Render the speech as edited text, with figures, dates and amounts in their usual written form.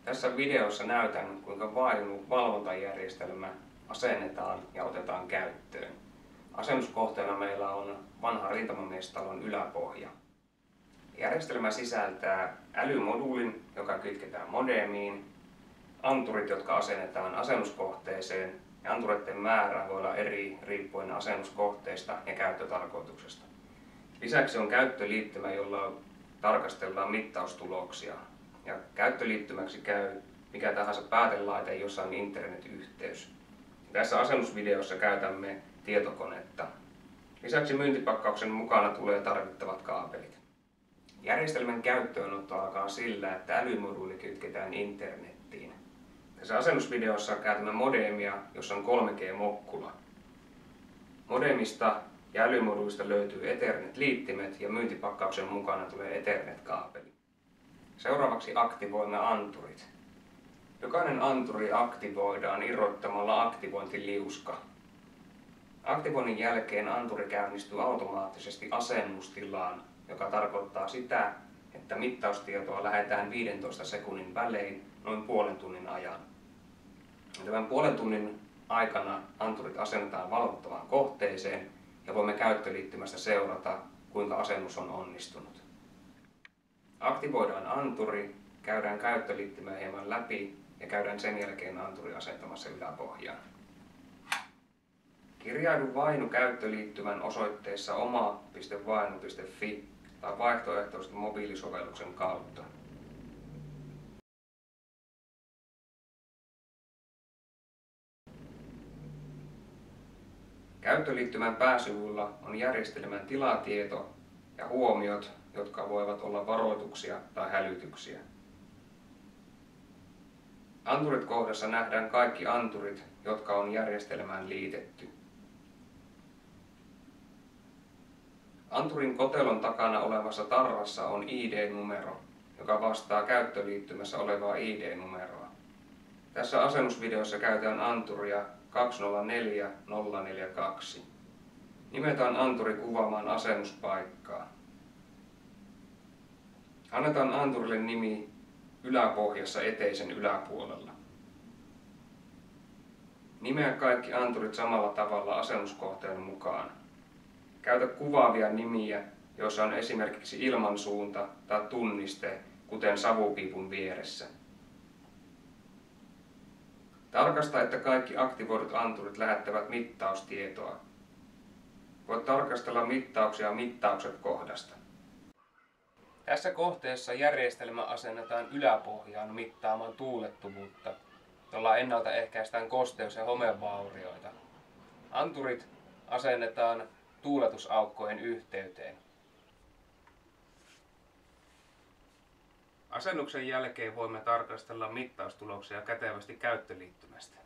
Tässä videossa näytän, kuinka vaihdellut valvontajärjestelmä asennetaan ja otetaan käyttöön. Asennuskohteena meillä on vanha rintamamiestalon yläpohja. Järjestelmä sisältää älymoduulin, joka kytketään modemiin, anturit, jotka asennetaan asennuskohteeseen, ja antureiden määrä voi olla eri riippuen asennuskohteesta ja käyttötarkoituksesta. Lisäksi on käyttöliittymä, jolla tarkastellaan mittaustuloksia. Ja käyttöliittymäksi käy mikä tahansa päätelaite, jossa on internetyhteys. Tässä asennusvideossa käytämme tietokonetta. Lisäksi myyntipakkauksen mukana tulee tarvittavat kaapelit. Järjestelmän käyttöönotto alkaa sillä, että älymoduuli kytketään internettiin. Tässä asennusvideossa käytämme modemia, jossa on 3G-mokkula. Modemista ja älymoduulista löytyy Ethernet-liittimet ja myyntipakkauksen mukana tulee Ethernet-kaapeli. Seuraavaksi aktivoimme anturit. Jokainen anturi aktivoidaan irrottamalla aktivointiliuska. Aktivoinnin jälkeen anturi käynnistyy automaattisesti asennustilaan, joka tarkoittaa sitä, että mittaustietoa lähetään 15 sekunnin välein noin puolen tunnin ajan. Tämän puolen tunnin aikana anturit asennetaan valvottavaan kohteeseen ja voimme käyttöliittymästä seurata, kuinka asennus on onnistunut. Aktivoidaan anturi, käydään käyttöliittymää hieman läpi ja käydään sen jälkeen anturi asentamassa yläpohjaan. Kirjaudu vainu käyttöliittymän osoitteessa oma.vainu.fi tai vaihtoehtoisesti mobiilisovelluksen kautta. Käyttöliittymän pääsivulla on järjestelmän tilatieto ja huomiot, jotka voivat olla varoituksia tai hälytyksiä. Anturit-kohdassa nähdään kaikki anturit, jotka on järjestelmään liitetty. Anturin kotelon takana olevassa tarrassa on ID-numero, joka vastaa käyttöliittymässä olevaa ID-numeroa. Tässä asennusvideossa käytetään anturia 204042. Nimetään anturi kuvaamaan asennuspaikkaa. Annetaan anturille nimi yläpohjassa eteisen yläpuolella. Nimeä kaikki anturit samalla tavalla asennuskohteen mukaan. Käytä kuvaavia nimiä, joissa on esimerkiksi ilmansuunta tai tunniste, kuten savupiipun vieressä. Tarkasta, että kaikki aktivoidut anturit lähettävät mittaustietoa. Voit tarkastella mittauksia mittaukset kohdasta. Tässä kohteessa järjestelmä asennetaan yläpohjaan mittaamaan tuulettuvuutta, jolla ennaltaehkäistään kosteus- ja homevaurioita. Anturit asennetaan tuuletusaukkojen yhteyteen. Asennuksen jälkeen voimme tarkastella mittaustuloksia kätevästi käyttöliittymästä.